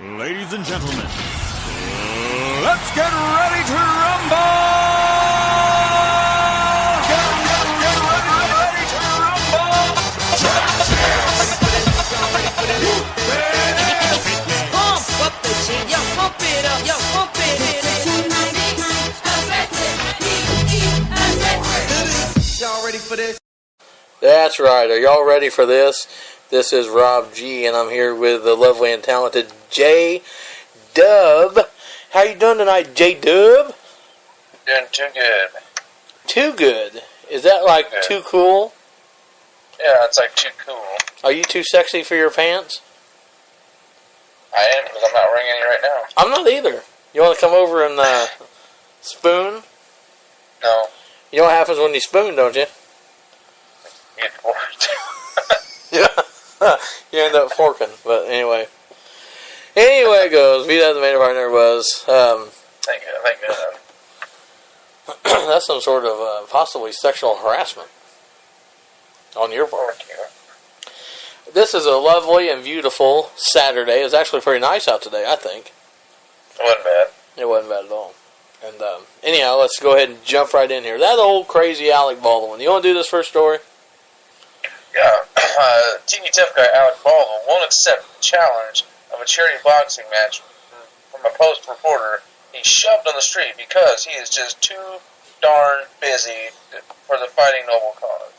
Ladies and gentlemen, let's get ready to rumble! Get ready to rumble! Pump up the jam, yo, pump it up, yo, pump it. Y'all ready for this? That's right. Are y'all ready for this? This is Rob G, and I'm here with the lovely and talented J Dub. How you doing tonight, J Dub? Doing too good. Too good? Is that like too cool? Yeah, it's like too cool. Are you too sexy for your pants? I am, because I'm not wearing any right now. I'm not either. You want to come over and spoon? No. You know what happens when you spoon, don't you? Get forked. Yeah. You end up forking, but anyway. Anyway it goes. Be that the main partner was. Thank God. That's some sort of possibly sexual harassment on your part. Thank you. This is a lovely and beautiful Saturday. It's actually pretty nice out today, I think. It wasn't bad. It wasn't bad at all. And anyhow, let's go ahead and jump right in here. That old crazy Alec Baldwin. You want to do this first story? Yeah. TV tough guy Alec Baldwin won't accept the challenge of a charity boxing match from a Post reporter he shoved on the street because he is just too darn busy for the fighting noble cause.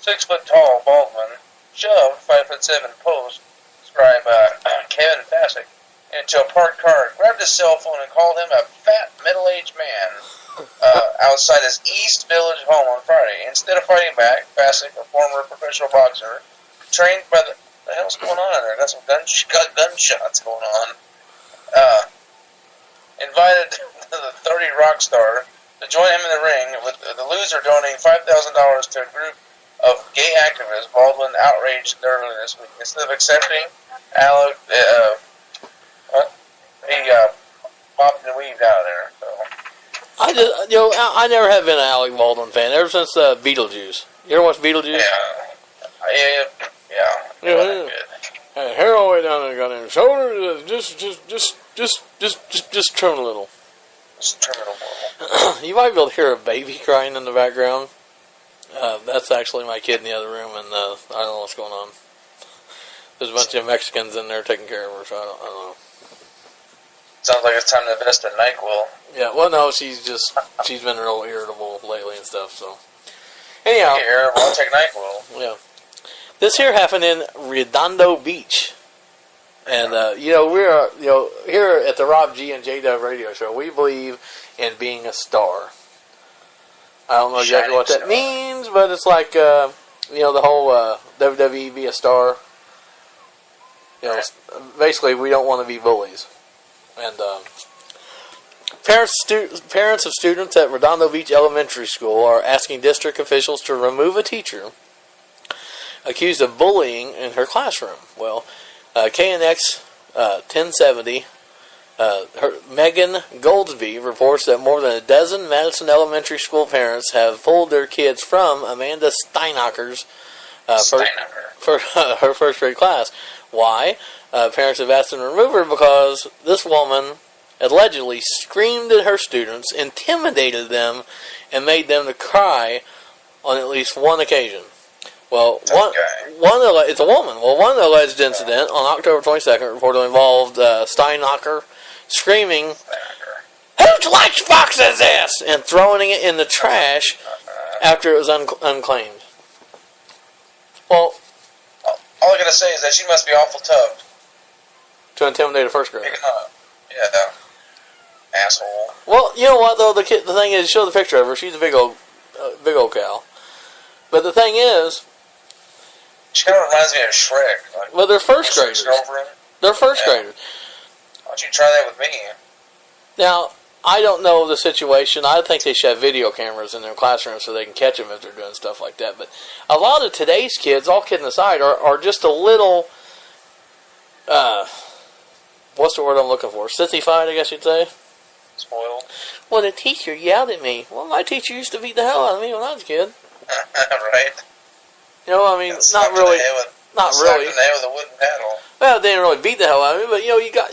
6 foot tall Baldwin shoved 5'7" Post scribe Kevin Fassick into a parked car, grabbed his cell phone, and called him a fat middle-aged man outside his East Village home on Friday. Instead of fighting back, Fassick, a former professional boxer, trained by the hell's going on in there? Got some gunshots going on. Invited the 30 rock star to join him in the ring, with the loser donating $5,000 to a group of gay activists. Baldwin outraged earlier this week. Instead of accepting, Alec he bobbed and weaved out of there. So. I never have been an Alec Baldwin fan ever since Beetlejuice. You ever watch Beetlejuice? Yeah. Hair all the way down there, got in shoulders. Just trim a little. Just trim it a little. You might be able to hear a baby crying in the background. That's actually my kid in the other room, and I don't know what's going on. There's a bunch of Mexicans in there taking care of her, so I don't know. Sounds like it's time to invest in NyQuil. Yeah, well, no, she's been real irritable lately and stuff, so. Anyhow. Irritable, I'll take NyQuil. Yeah. This here happened in Redondo Beach. And, we're, here at the Rob G and J Dub radio show, we believe in being a star. I don't know exactly what that means, but it's like, the whole WWE be a star. Basically, we don't want to be bullies. And parents of students at Redondo Beach Elementary School are asking district officials to remove a teacher accused of bullying in her classroom. Well, KNX 1070, Megan Goldsby reports that more than a dozen Madison Elementary School parents have pulled their kids from Amanda Steinacker's for her first grade class. Why? Parents have asked them to remove her because this woman allegedly screamed at her students, intimidated them, and made them to cry on at least one occasion. Well, it's a woman. Well, one alleged incident on October 22nd reportedly involved Steinacker screaming, "Whose lunchbox is this?" and throwing it in the trash after it was unclaimed. Well, all I gotta say is that she must be awful tough to intimidate a first grader. Yeah, asshole. Well, you know what though? The thing is, show the picture of her. She's a big old cow. But the thing is, she kind of reminds me of Shrek. Like, well, they're first graders. They're first graders. Why don't you try that with me? Now, I don't know the situation. I think they should have video cameras in their classrooms so they can catch them if they're doing stuff like that. But a lot of today's kids, all kidding aside, are just a little, what's the word I'm looking for? Sithified, I guess you'd say. Spoiled. Well, the teacher yelled at me. Well, my teacher used to beat the hell out of me when I was a kid. Right. Not really. Not really. In the head with a wooden paddle. Well, they didn't really beat the hell out of me, but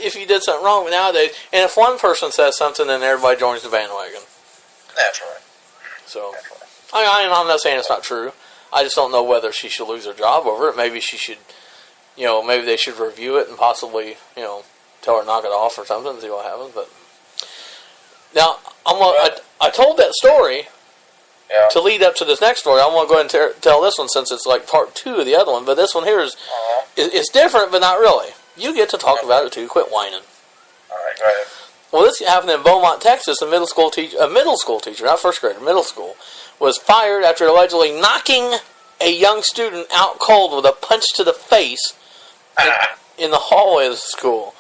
if you did something wrong nowadays, and if one person says something, then everybody joins the bandwagon. Naturally. So, I'm not saying it's not true. I just don't know whether she should lose her job over it. Maybe she should, maybe they should review it and possibly, tell her to knock it off or something and see what happens. But now, I told that story to lead up to this next story. I want to go ahead and tell this one since it's like part 2 of the other one. But this one here is it's different, but not really. You get to talk about it too. Quit whining. All right, go ahead. Well, this happened in Beaumont, Texas. A middle school teacher, not first grader, middle school, was fired after allegedly knocking a young student out cold with a punch to the face in the hallway of the school.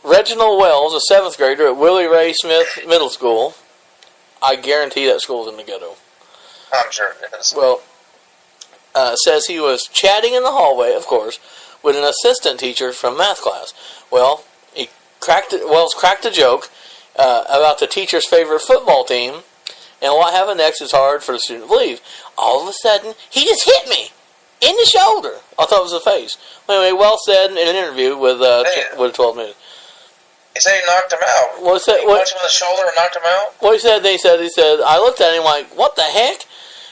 Reginald Wells, a 7th grader at Willie Ray Smith Middle School. I guarantee that school's in the ghetto. I'm sure it is. Well, says he was chatting in the hallway, of course, with an assistant teacher from math class. Well, Wells cracked a joke about the teacher's favorite football team, and what happened next is hard for the student to believe. All of a sudden, he just hit me in the shoulder. I thought it was the face. Anyway, Wells said in an interview with 12 Minutes. He said he knocked him out. He punched him in the shoulder and knocked him out? Well, he said, I looked at him like, what the heck?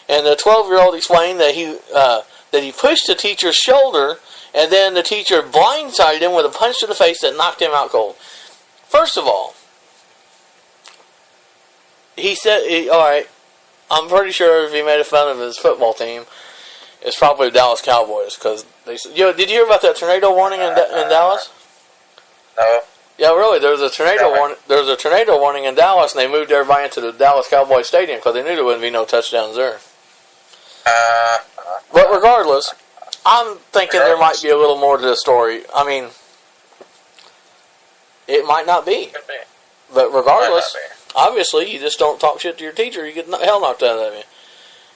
And the 12-year-old explained that he pushed the teacher's shoulder, and then the teacher blindsided him with a punch to the face that knocked him out cold. First of all, he said, all right, I'm pretty sure if he made fun of his football team, it's probably the Dallas Cowboys. Because did you hear about that tornado warning in Dallas? No. Yeah, really. There was a tornado warning in Dallas, and they moved everybody into the Dallas Cowboys Stadium because they knew there wouldn't be no touchdowns there. But regardless, I'm thinking there might be a little more to the story. I mean, it might not be. Could be. But regardless, obviously, you just don't talk shit to your teacher, you get hell knocked out of you.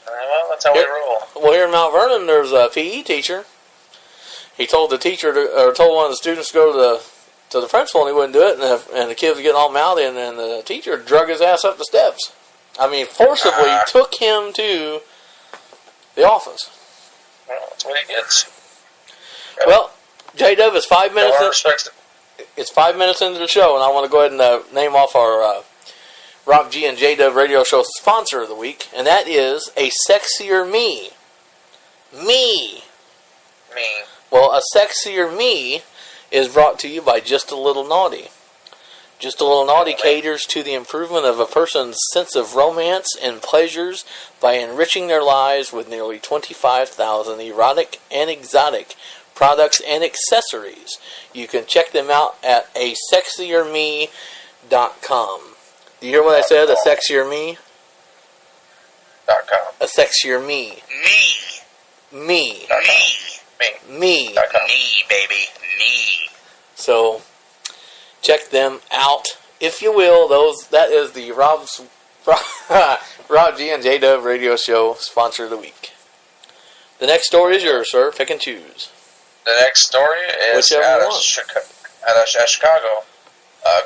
Well, that's how we roll. Well, here in Mount Vernon, there's a PE teacher. He told the teacher, told one of the students to go to the principal, and he wouldn't do it, and the kid was getting all mouthy, and then the teacher drug his ass up the steps. I mean, forcibly took him to the office. Well, that's what he gets. Well, J-Dub, it's 5 minutes. It's 5 minutes into the show, and I want to go ahead and name off our Rob G and J-Dub radio show sponsor of the week, and that is A Sexier Me. Me. Well, A Sexier Me is brought to you by Just a Little Naughty. Just a Little Naughty caters to the improvement of a person's sense of romance and pleasures by enriching their lives with nearly 25,000 erotic and exotic products and accessories. You can check them out at asexierme.com. Do you hear what I said? A Sexier Me? .com. A Sexier Me. Me. Me. Me, baby. Me. So, check them out, if you will. That is the Rob G and J-Dub radio show sponsor of the week. The next story is yours, sir. Pick and choose. The next story is out of Chicago.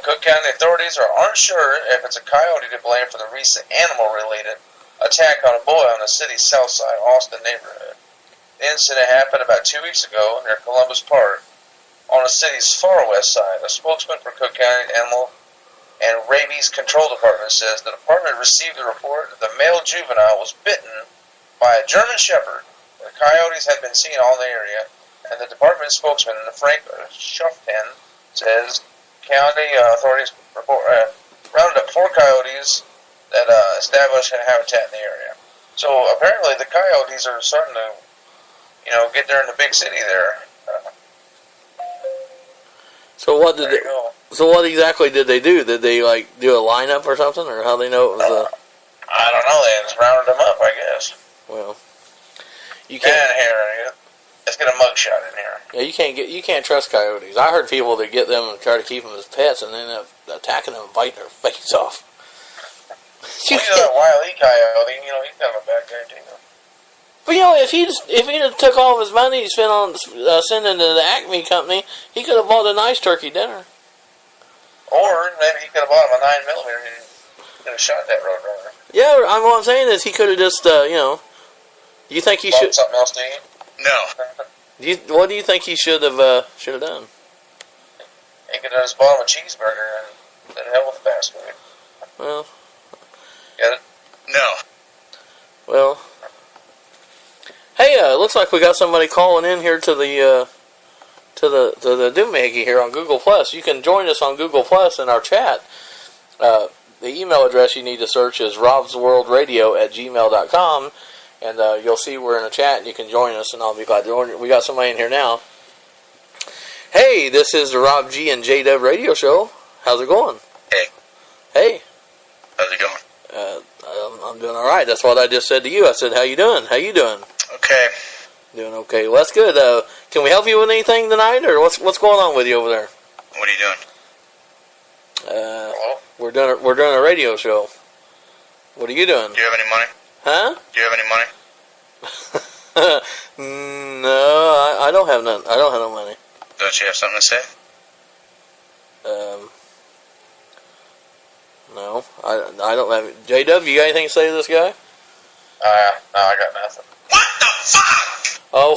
Cook County authorities aren't sure if it's a coyote to blame for the recent animal-related attack on a boy on the city's south side, Austin neighborhood. The incident happened about 2 weeks ago near Columbus Park on the city's far west side. A spokesman for Cook County Animal and Rabies Control Department says the department received a report that the male juvenile was bitten by a German Shepherd. The coyotes had been seen all in the area, and the department spokesman, Frank Schufften, says county authorities rounded up 4 coyotes that established a habitat in the area. So apparently the coyotes are starting to, get there in the big city there. So what exactly did they do? Did they do a lineup or something, or how they know it was? I don't know. They just rounded them up, I guess. Well, you can't. And here, let's get a mugshot in here. Yeah, you can't trust coyotes. I heard people that get them and try to keep them as pets, and then end up attacking them and biting their face off. Well, that Wile E. coyote, he's kind of a bad guy too. But if he just took all of his money he spent on sending to the Acme company, he could have bought a nice turkey dinner. Or maybe he could have bought him a 9mm and could have shot that roadrunner. Yeah, what I'm saying is he could have just, you think he should... something else to eat? No. What do you think he should have done? He could have just bought him a cheeseburger and then hell with fast food. Well, Get it? No. well. Hey, looks like we got somebody calling in here to the Doohickey here on Google Plus. You can join us on Google Plus in our chat. The email address you need to search is robsworldradio@gmail.com, and you'll see we're in a chat, and you can join us, and I'll be glad to join. We got somebody in here now. Hey, this is the Rob G and J-Dub radio show. How's it going? Hey. Hey. How's it going? I'm doing all right. That's what I just said to you. I said, how you doing? How you doing? Okay. Doing okay. Well, that's good. Can we help you with anything tonight, or what's going on with you over there? What are you doing? We're doing a radio show. What are you doing? Do you have any money? Huh? Do you have any money? No, I don't have none. I don't have no money. Don't you have something to say? No, I don't have. J-Dub, you got anything to say to this guy? No, I got nothing. What the fuck? Oh.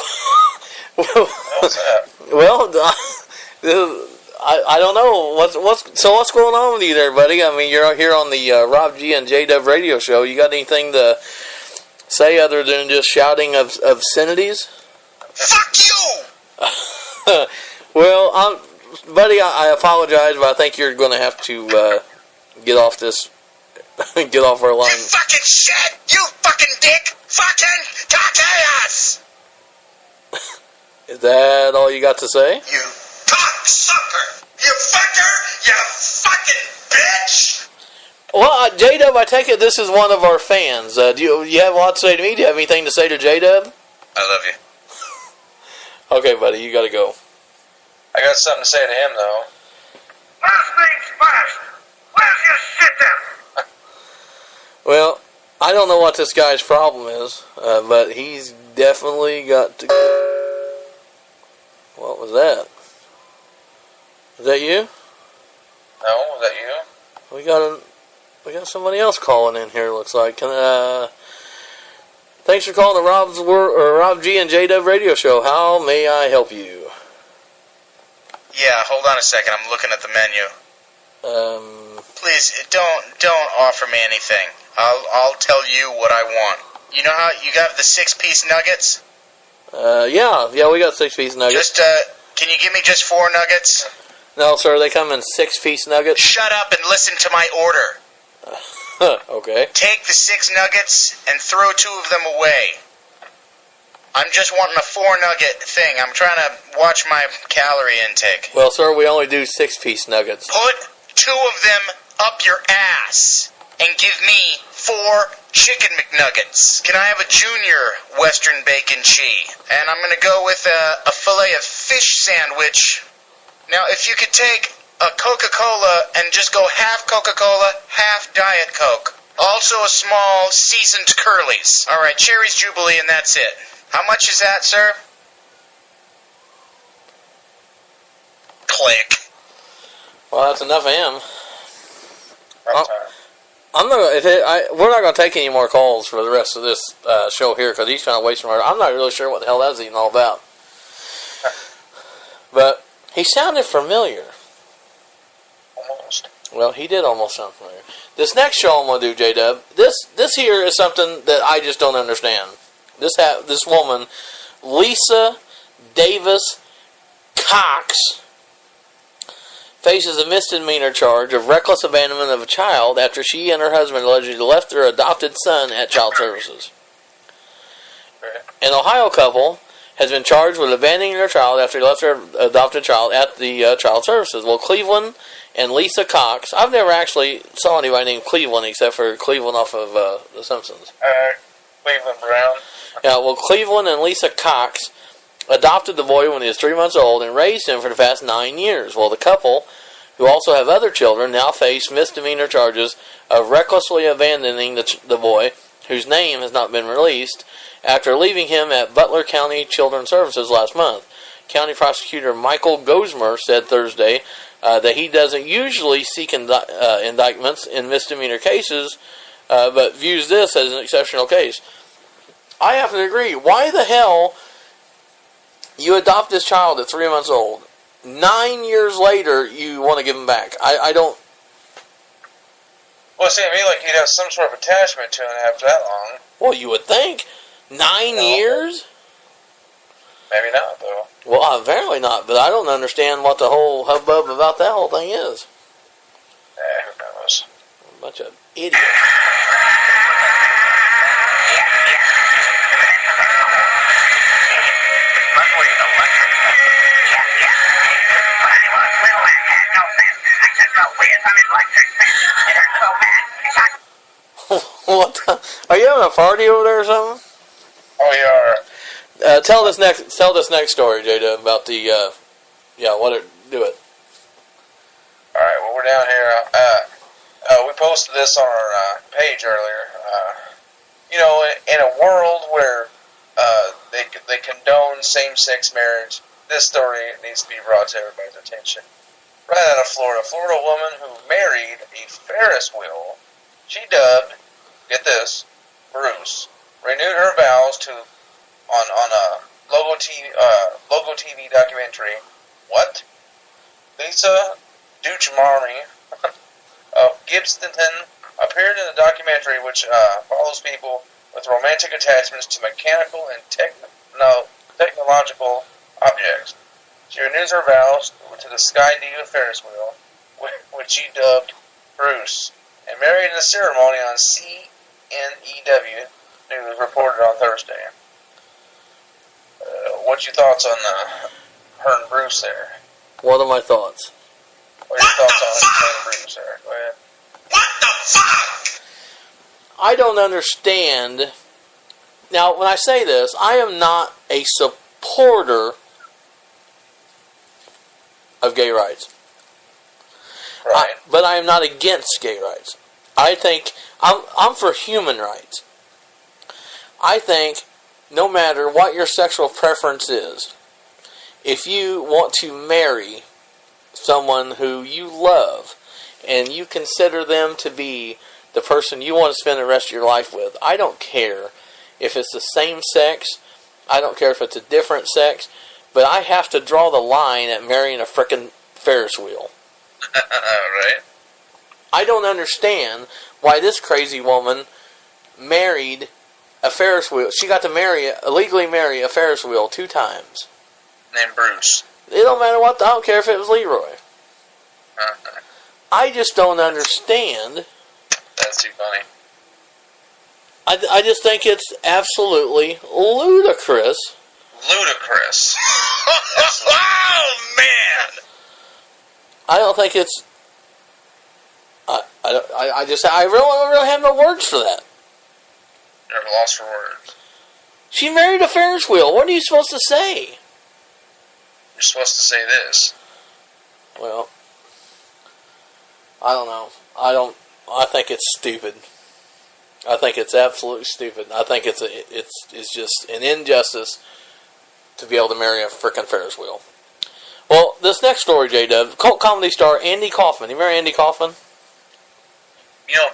What's that? Well, I don't know what's going on with you there, buddy. I mean, you're here on the Rob G and J-Dub radio show. You got anything to say other than just shouting obscenities? Fuck you! Well, buddy, I apologize, but I think you're going to have to get off this, get off our line. You fucking shit! You fucking dick! Fucking cock-ass! Is that all you got to say? You cocksucker! You fucker! You fucking bitch! Well, J-Dub, I take it this is one of our fans. Do you have a lot to say to me? Do you have anything to say to J-Dub? I love you. Okay, buddy, you got to go. I got something to say to him, though. Last things first. Where's your sit down? Well, I don't know what this guy's problem is, but he's definitely got to go. What was that? Is that you? No, was that you? We got somebody else calling in here. Looks like. Thanks for calling the Rob G and J-Dub radio show. How may I help you? Yeah, hold on a second. I'm looking at the menu. Please don't offer me anything. I'll tell you what I want. You know how you got the 6-piece nuggets? Yeah, we got 6-piece nuggets. Just can you give me just 4 nuggets? No, sir, they come in 6-piece nuggets. Shut up and listen to my order. Okay. Take the 6 nuggets and throw 2 of them away. I'm just wanting a 4-nugget thing. I'm trying to watch my calorie intake. Well, sir, we only do 6-piece nuggets. Put 2 of them up your ass and give me 4 chicken McNuggets. Can I have a junior Western bacon cheese? And I'm going to go with a fillet of fish sandwich. Now, if you could take a Coca-Cola and just go half Coca-Cola, half Diet Coke. Also a small seasoned Curly's. All right, Cherry's Jubilee, and that's it. How much is that, sir? Click. Well, that's enough of him. I'm We're not going to take any more calls for the rest of this show here because he's kind of wasting our. I'm not really sure what the hell that's even all about. But he sounded familiar. Almost. Well, he did almost sound familiar. This next show I'm going to do, J-Dub, this here is something that I just don't understand. This woman, Lisa Davis Cox, faces a misdemeanor charge of reckless abandonment of a child after she and her husband allegedly left their adopted son at child services. An Ohio couple has been charged with abandoning their child after they left their adopted child at the child services. Well, Cleveland and Lisa Cox, I've never actually saw anybody named Cleveland except for Cleveland off of The Simpsons. Cleveland Brown. Yeah, well, Cleveland and Lisa Cox adopted the boy when he was 3 months old and raised him for the past 9 years. Well, the couple, who also have other children, now face misdemeanor charges of recklessly abandoning the boy, whose name has not been released, after leaving him at Butler County Children's Services last month. County Prosecutor Michael Gosmer said Thursday that he doesn't usually seek indictments in misdemeanor cases, but views this as an exceptional case. I have to agree. Why the hell You adopt this child at 3 months old. 9 years later, you want to give him back. I don't... Well, see, I mean, like, you'd have some sort of attachment to him after that long. Well, you would think. 9 years? Maybe not, though. Well, apparently not, but I don't understand what the whole hubbub about that whole thing is. Who knows? A bunch of idiots. What the? Are you having a party over there or something? Oh, you are. Tell this next story, Jada, about the do it. All right. Well, we're down here. We posted this on our page earlier. In a world where they condone same-sex marriage, this story needs to be brought to everybody's attention. Right out of Florida, a woman who married a Ferris wheel. She dubbed, get this, Bruce, renewed her vows on a Logo TV documentary. What? Lisa Duchamari of Gibsonton appeared in the documentary, which follows people with romantic attachments to mechanical and technological objects. She renews her vows to the Sky Diva Ferris wheel, which she dubbed Bruce, and married in a ceremony on CNEW News reported on Thursday. What's your thoughts on her and Bruce there? What are my thoughts? What are your thoughts on her and Bruce there? Go ahead. What the fuck? I don't understand. Now, when I say this, I am not a supporter of gay rights. Right. But I am not against gay rights. I think I'm for human rights. I think no matter what your sexual preference is, if you want to marry someone who you love and you consider them to be the person you want to spend the rest of your life with, I don't care if it's the same sex, I don't care if it's a different sex, but I have to draw the line at marrying a frickin' Ferris wheel. Right. I don't understand why this crazy woman married a Ferris wheel. She got to illegally marry a Ferris wheel 2 times. Named Bruce. It don't matter what, I don't care if it was Leroy. I just don't understand. That's too funny. I just think it's absolutely ludicrous. Ludicrous. Oh, man! I don't think it's... I really have no words for that. Never lost for words. She married a Ferris wheel. What are you supposed to say? You're supposed to say this. Well, I don't know. I think it's stupid. I think it's absolutely stupid. I think it's just an injustice to be able to marry a frickin' Ferris wheel. Well, this next story, J-Dub, cult comedy star Andy Kaufman. You remember Andy Kaufman?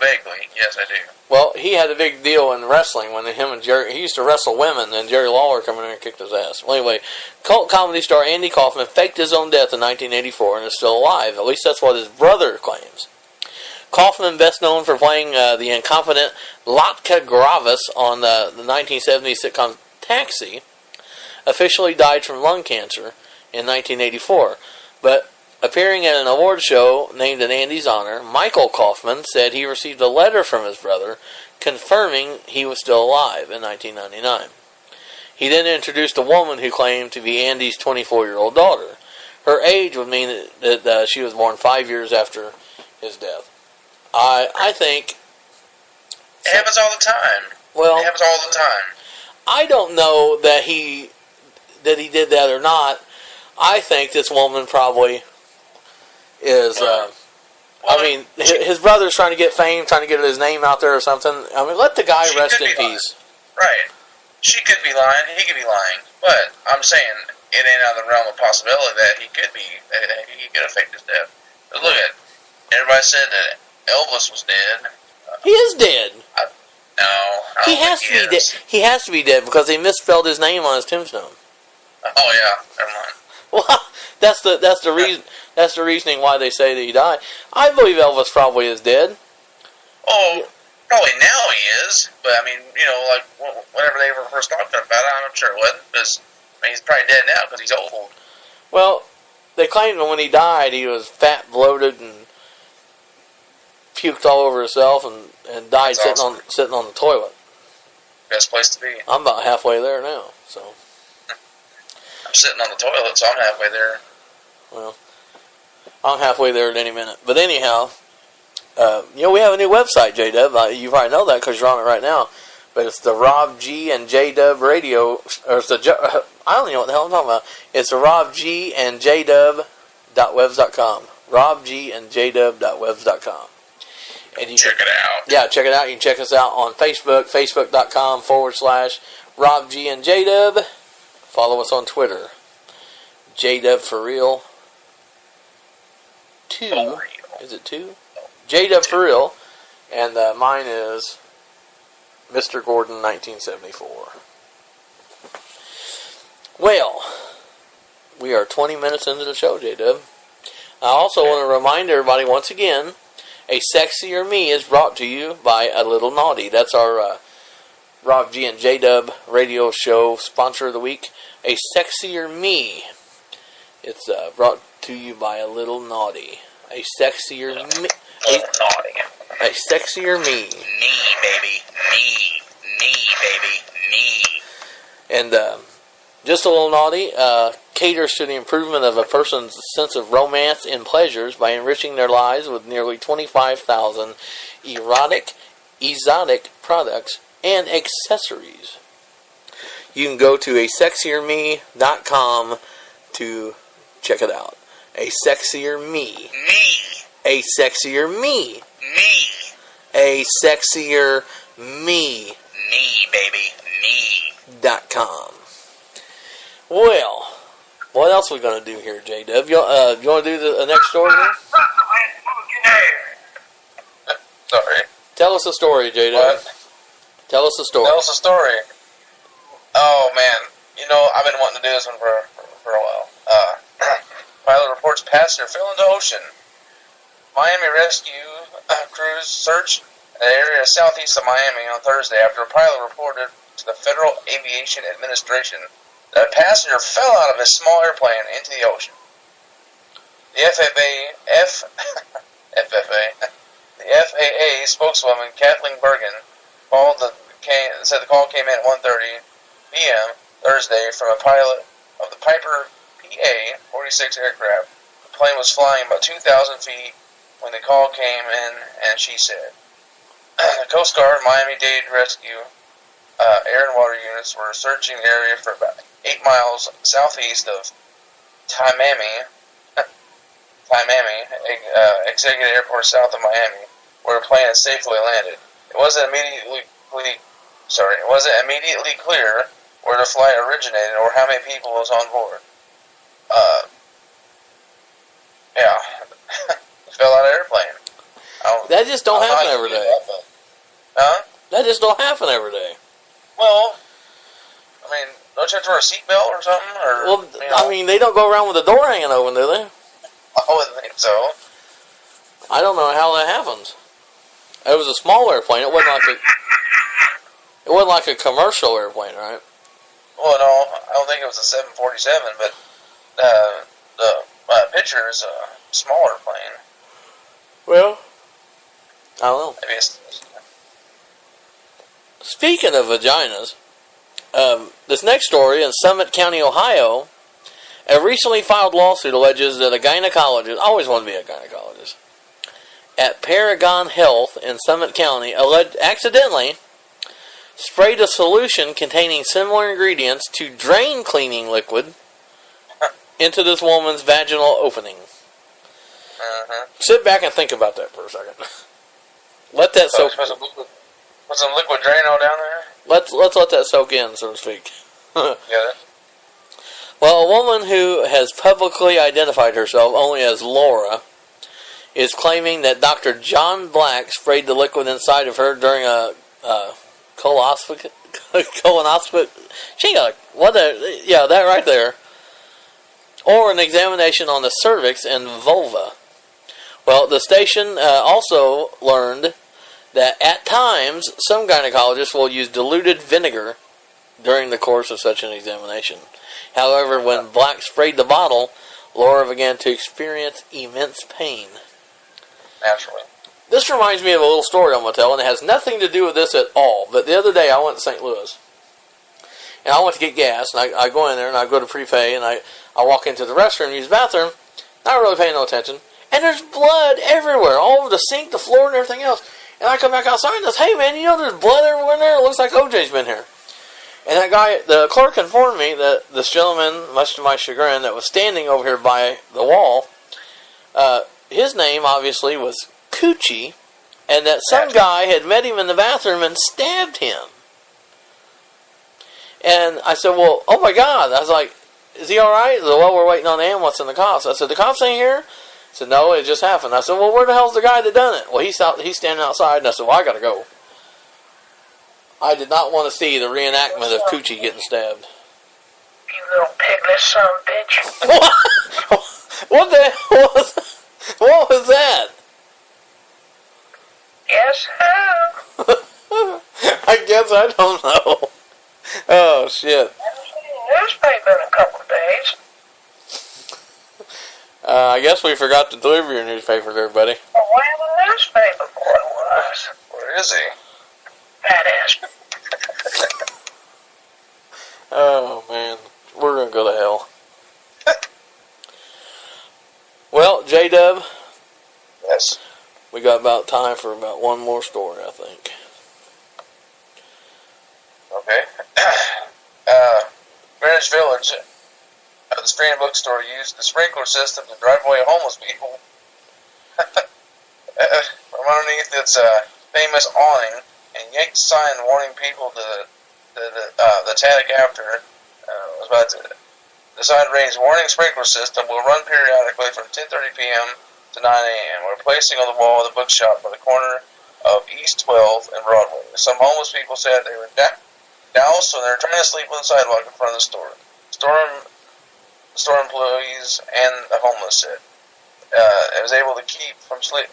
Vaguely. Yes, I do. Well, he had a big deal in wrestling when him and Jerry... He used to wrestle women, and Jerry Lawler came in there and kicked his ass. Well, anyway, cult comedy star Andy Kaufman faked his own death in 1984 and is still alive. At least that's what his brother claims. Kaufman, best known for playing the incompetent Latka Gravis on the 1970s sitcom Taxi, officially died from lung cancer in 1984. But appearing at an award show named in Andy's honor, Michael Kaufman said he received a letter from his brother confirming he was still alive in 1999. He then introduced a woman who claimed to be Andy's 24-year-old daughter. Her age would mean that she was born 5 years after his death. I think... It happens all the time. Well, it happens all the time. I don't know that he did that or not. I think this woman probably is... his brother's trying to get fame, trying to get his name out there or something. I mean, let the guy rest in peace. Right. She could be lying, he could be lying. But I'm saying it ain't out of the realm of possibility that he could have faked his death. But look at it. Everybody said that Elvis was dead. He is dead. No. He has to be dead. He has to be dead because they misspelled his name on his tombstone. Oh yeah, never mind. Well, that's the reason. That's the reasoning why they say that he died. I believe Elvis probably is dead. Oh, probably now he is, but I mean, like whenever they were first talking about it, I'm not sure it wasn't, because he's probably dead now because he's old. Well, they claimed that when he died, he was fat, bloated, and puked all over himself, and died sitting on the toilet. Best place to be. I'm about halfway there now, so. I'm sitting on the toilet, so I'm halfway there. Well, I'm halfway there at any minute. But anyhow, we have a new website, J-Dub. You probably know that because you're on it right now. But it's the Rob G and J-Dub radio, or it's the, I don't even know what the hell I'm talking about. It's the Rob G and JDub.webs.com. RobGandJDub.webs.com. And you check it out. Yeah, check it out. You can check us out on Facebook, Facebook.com/Rob G and JDub. Follow us on Twitter. JDub for real. 2. Is it 2? JDub for real. And mine is Mr. Gordon 1974. Well, we are 20 minutes into the show, J-Dub. I also want to remind everybody once again, A Sexier Me is brought to you by A Little Naughty. That's our Rob G and J-Dub radio show sponsor of the week. A Sexier Me. It's brought to you by A Little Naughty. A Sexier Me. A Sexier Me. Knee, baby. Knee, baby. Knee. And just a little naughty, caters to the improvement of a person's sense of romance and pleasures by enriching their lives with nearly 25,000 exotic products and accessories. You can go to asexierme.com to check it out. A Sexier Me. A Sexier Me. A Sexier Me. Baby. .com. Well, what else are we going to do here, J-Dub? You want to do the next story here? Sorry. Tell us a story, J-Dub. Tell us a story. Tell us a story. Oh, man. I've been wanting to do this one for a while. Pilot reports passenger fell into ocean. Miami rescue crews search an area southeast of Miami on Thursday after a pilot reported to the Federal Aviation Administration that a passenger fell out of his small airplane into the ocean. The FAA spokeswoman Kathleen Bergen said the call came in at 1:30 p.m. Thursday from a pilot of the Piper PA-46 aircraft. The plane was flying about 2,000 feet when the call came in, and she said, the Coast Guard, Miami-Dade Rescue, air and water units were searching the area for about 8 miles southeast of Taimame, Executive Airport south of Miami, where the plane had safely landed. It wasn't immediately clear where the flight originated or how many people was on board. Fell out of the airplane. That just don't happen every day. That just don't happen every day. Well, don't you have to wear a seatbelt or something? They don't go around with the door hanging open, do they? I wouldn't think so. I don't know how that happens. It was a small airplane. It wasn't like a commercial airplane, right? Well, no, I don't think it was a 747, but the picture is a smaller plane. Well, I don't know. Maybe it's... Speaking of vaginas, this next story in Summit County, Ohio, a recently filed lawsuit alleges that a gynecologist, I always wanted to be a gynecologist, at Paragon Health in Summit County accidentally sprayed a solution containing similar ingredients to drain cleaning liquid into this woman's vaginal opening. Sit back and think about that for a second. Let that soak. Put some liquid Drano down there. Let's let that soak in, so to speak. Get it? Well, a woman who has publicly identified herself only as Laura is claiming that Dr. John Black sprayed the liquid inside of her during a coloscopy. colonoscopy. She got that right there. Or an examination on the cervix and vulva. Well, the station also learned that at times some gynecologists will use diluted vinegar during the course of such an examination. However, when Black sprayed the bottle, Laura began to experience immense pain. Naturally. This reminds me of a little story I'm going to tell, and it has nothing to do with this at all. But the other day I went to St. Louis, and I went to get gas, and I go in there, and I go to prepay, and I walk into the restroom, use the bathroom, not really paying no attention, and there's blood everywhere, all over the sink, the floor, and everything else. And I come back outside and says, "Hey man, you know there's blood everywhere in there? It looks like OJ's been here." And that guy, the clerk informed me that this gentleman, much to my chagrin, that was standing over here by the wall, his name obviously was Coochie, and that some guy had met him in the bathroom and stabbed him. And I said, "Well, oh my God." I was like, "Is he alright?" "Well, we're waiting on the ambulance and the cops." I said, "The cops ain't here?" He said, "No, it just happened." I said, "Well, where the hell's the guy that done it?" "Well, he's standing outside." And I said, "Well, I gotta go." I did not want to see the reenactment of Coochie getting stabbed. You little piglet son of a bitch. What the hell what was that? Yes, sir. I guess I don't know. Oh, shit. I haven't seen the newspaper in a couple of days. I guess we forgot to deliver your newspaper to everybody. Well, where the newspaper boy was? Where is he? Fat ass. Oh, man. We're going to go to hell. Well, J-Dub. Yes. We got about time for about one more story, I think. Okay. Greenwich Village, the Screen Bookstore used the sprinkler system to drive away homeless people from underneath its famous awning, and yanked a sign warning people the attic after was about to. The sign reads, "Warning sprinkler system will run periodically from 10:30 p.m. to 9 a.m. We're placing on the wall of the bookshop by the corner of East 12th and Broadway." Some homeless people said they were doused when they were trying to sleep on the sidewalk in front of the store. Store employees and the homeless said it was able to keep from sleep.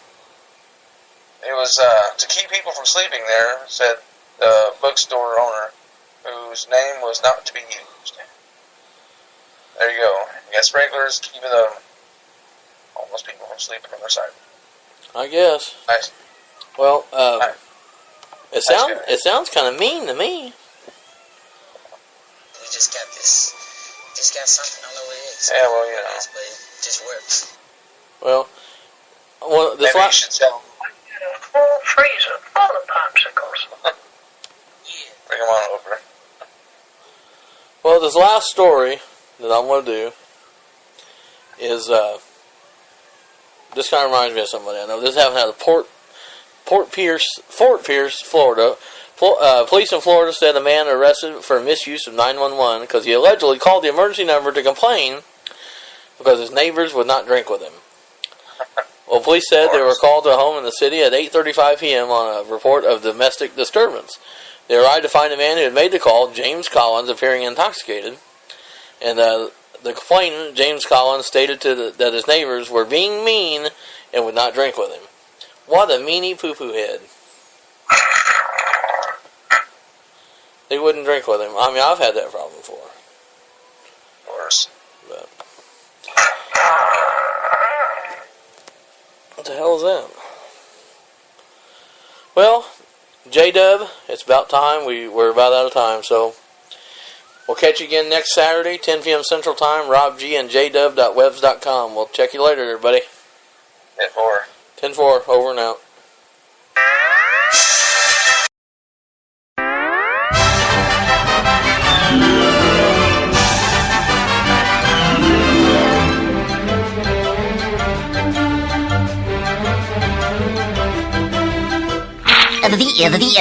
It was to keep people from sleeping there, said the bookstore owner, whose name was not to be used. There you go. You got sprinklers keeping the homeless people from sleeping on their side. I guess. Nice. Well, Nice. it sounds kind of mean to me. We just got something. I don't know what it is. Yeah, well, you know. But it just works. Well, this Maybe you should tell them. I got a full freezer full of popsicles. Yeah. Bring them on over. Well, this last story that I'm going to do is this kind of reminds me of somebody I know. This happened out of Fort Pierce, Florida. Police in Florida said a man arrested for misuse of 911 because he allegedly called the emergency number to complain because his neighbors would not drink with him. Well, police said they were called to a home in the city at 8:35 p.m. on a report of domestic disturbance. They arrived to find a man who had made the call, James Collins, appearing intoxicated. And the complainant, James Collins, stated that his neighbors were being mean and would not drink with him. What a meanie poo-poo head. They wouldn't drink with him. I mean, I've had that problem before. Of course. But what the hell is that? Well, J-Dub, it's about time. We're about out of time, so we'll catch you again next Saturday, 10 p.m. Central Time, RobG and jdub.webs.com. We'll check you later, everybody. 10-4. 10-4, over and out.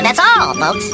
That's all, folks.